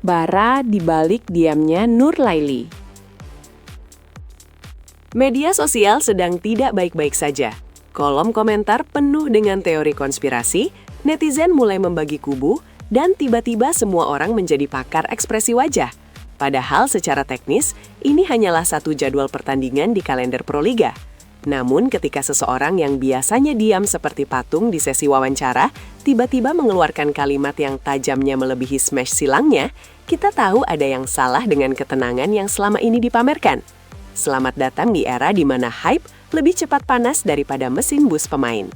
bara di balik diamnya Nur Laili. Media sosial sedang tidak baik-baik saja. Kolom komentar penuh dengan teori konspirasi, netizen mulai membagi kubu, dan tiba-tiba semua orang menjadi pakar ekspresi wajah. Padahal secara teknis, ini hanyalah satu jadwal pertandingan di kalender Proliga. Namun ketika seseorang yang biasanya diam seperti patung di sesi wawancara, tiba-tiba mengeluarkan kalimat yang tajamnya melebihi smash silangnya, kita tahu ada yang salah dengan ketenangan yang selama ini dipamerkan. Selamat datang di era di mana hype lebih cepat panas daripada mesin bus pemain.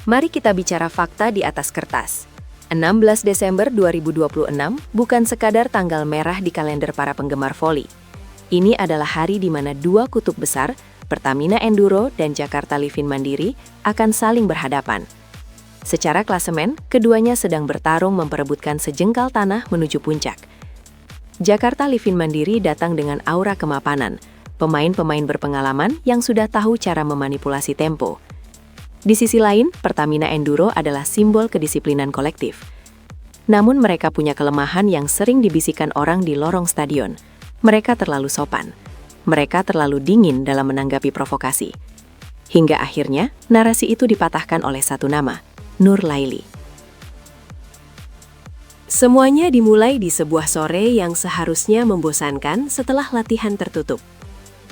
Mari kita bicara fakta di atas kertas. 16 Desember 2026 bukan sekadar tanggal merah di kalender para penggemar voli. Ini adalah hari di mana dua kutub besar, Pertamina Enduro dan Jakarta Livin Mandiri, akan saling berhadapan. Secara klasemen, keduanya sedang bertarung memperebutkan sejengkal tanah menuju puncak. Jakarta Livin Mandiri datang dengan aura kemapanan, pemain-pemain berpengalaman yang sudah tahu cara memanipulasi tempo. Di sisi lain, Pertamina Enduro adalah simbol kedisiplinan kolektif. Namun mereka punya kelemahan yang sering dibisikkan orang di lorong stadion. Mereka terlalu sopan. Mereka terlalu dingin dalam menanggapi provokasi. Hingga akhirnya, narasi itu dipatahkan oleh satu nama, Nur Laili. Semuanya dimulai di sebuah sore yang seharusnya membosankan setelah latihan tertutup.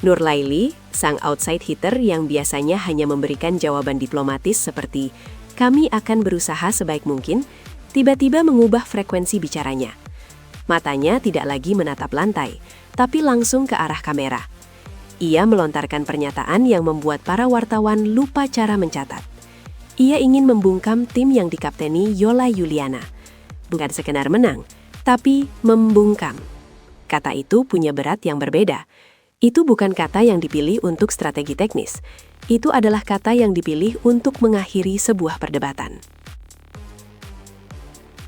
Nur Laili, sang outside hitter yang biasanya hanya memberikan jawaban diplomatis seperti "kami akan berusaha sebaik mungkin", tiba-tiba mengubah frekuensi bicaranya. Matanya tidak lagi menatap lantai, tapi langsung ke arah kamera. Ia melontarkan pernyataan yang membuat para wartawan lupa cara mencatat. Ia ingin membungkam tim yang dikapteni Yola Yuliana. Bukan sekedar menang, tapi membungkam. Kata itu punya berat yang berbeda. Itu bukan kata yang dipilih untuk strategi teknis. Itu adalah kata yang dipilih untuk mengakhiri sebuah perdebatan.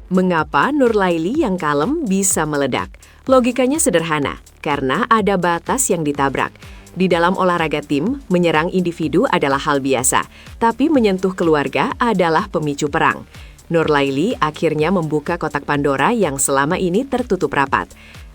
Mengapa Nur Laili yang kalem bisa meledak? Logikanya sederhana, karena ada batas yang ditabrak. Di dalam olahraga tim, menyerang individu adalah hal biasa, tapi menyentuh keluarga adalah pemicu perang. Nur Laili akhirnya membuka kotak Pandora yang selama ini tertutup rapat.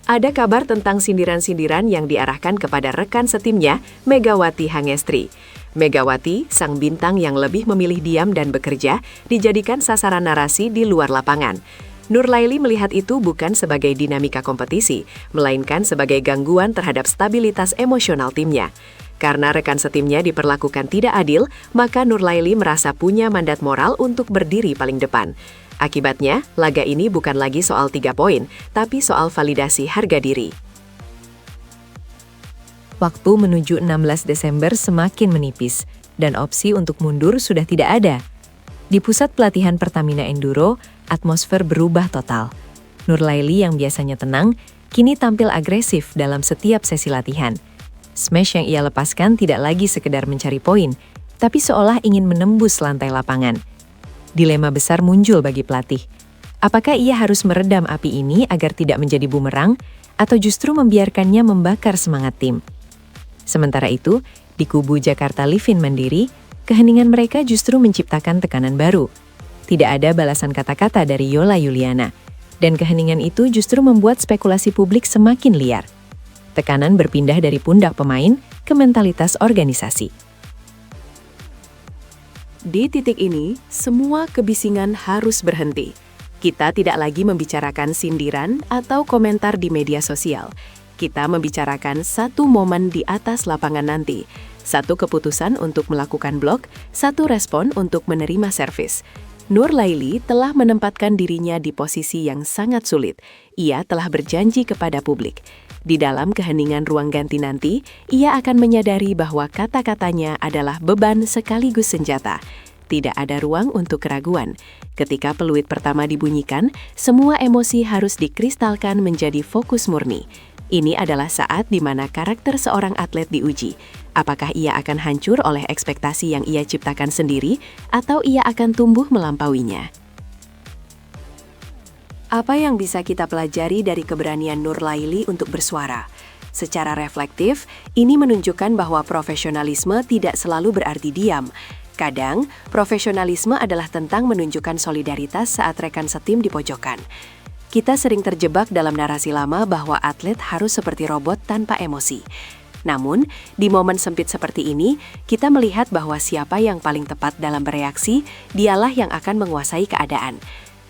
Ada kabar tentang sindiran-sindiran yang diarahkan kepada rekan setimnya, Megawati Hangestri. Megawati, sang bintang yang lebih memilih diam dan bekerja, dijadikan sasaran narasi di luar lapangan. Nur Laili melihat itu bukan sebagai dinamika kompetisi, melainkan sebagai gangguan terhadap stabilitas emosional timnya. Karena rekan setimnya diperlakukan tidak adil, maka Nur Laili merasa punya mandat moral untuk berdiri paling depan. Akibatnya, laga ini bukan lagi soal 3 poin, tapi soal validasi harga diri. Waktu menuju 16 Desember semakin menipis, dan opsi untuk mundur sudah tidak ada. Di pusat pelatihan Pertamina Enduro, atmosfer berubah total. Nur Laili yang biasanya tenang, kini tampil agresif dalam setiap sesi latihan. Smash yang ia lepaskan tidak lagi sekedar mencari poin, tapi seolah ingin menembus lantai lapangan. Dilema besar muncul bagi pelatih. Apakah ia harus meredam api ini agar tidak menjadi bumerang, atau justru membiarkannya membakar semangat tim? Sementara itu, di kubu Jakarta Livin Mandiri, keheningan mereka justru menciptakan tekanan baru. Tidak ada balasan kata-kata dari Yola Yuliana, dan keheningan itu justru membuat spekulasi publik semakin liar. Tekanan berpindah dari pundak pemain ke mentalitas organisasi. Di titik ini, semua kebisingan harus berhenti. Kita tidak lagi membicarakan sindiran atau komentar di media sosial. Kita membicarakan satu momen di atas lapangan nanti. Satu keputusan untuk melakukan blok, satu respon untuk menerima servis. Nur Laili telah menempatkan dirinya di posisi yang sangat sulit. Ia telah berjanji kepada publik. Di dalam keheningan ruang ganti nanti, ia akan menyadari bahwa kata-katanya adalah beban sekaligus senjata. Tidak ada ruang untuk keraguan. Ketika peluit pertama dibunyikan, semua emosi harus dikristalkan menjadi fokus murni. Ini adalah saat di mana karakter seorang atlet diuji. Apakah ia akan hancur oleh ekspektasi yang ia ciptakan sendiri, atau ia akan tumbuh melampauinya? Apa yang bisa kita pelajari dari keberanian Nur Laili untuk bersuara? Secara reflektif, ini menunjukkan bahwa profesionalisme tidak selalu berarti diam. Kadang, profesionalisme adalah tentang menunjukkan solidaritas saat rekan setim di pojokan. Kita sering terjebak dalam narasi lama bahwa atlet harus seperti robot tanpa emosi. Namun, di momen sempit seperti ini, kita melihat bahwa siapa yang paling tepat dalam bereaksi, dialah yang akan menguasai keadaan.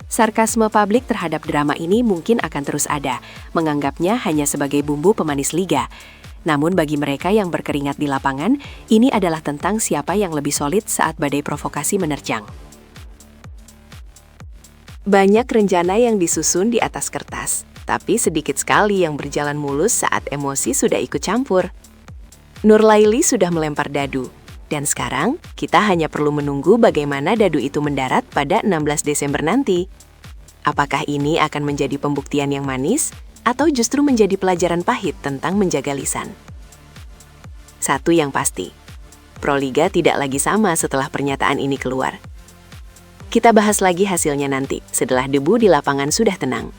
Sarkasme publik terhadap drama ini mungkin akan terus ada, menganggapnya hanya sebagai bumbu pemanis liga. Namun bagi mereka yang berkeringat di lapangan, ini adalah tentang siapa yang lebih solid saat badai provokasi menerjang. Banyak rencana yang disusun di atas kertas, tapi sedikit sekali yang berjalan mulus saat emosi sudah ikut campur. Nurlaili sudah melempar dadu, dan sekarang kita hanya perlu menunggu bagaimana dadu itu mendarat pada 16 Desember nanti. Apakah ini akan menjadi pembuktian yang manis, atau justru menjadi pelajaran pahit tentang menjaga lisan? Satu yang pasti, Proliga tidak lagi sama setelah pernyataan ini keluar. Kita bahas lagi hasilnya nanti, setelah debu di lapangan sudah tenang.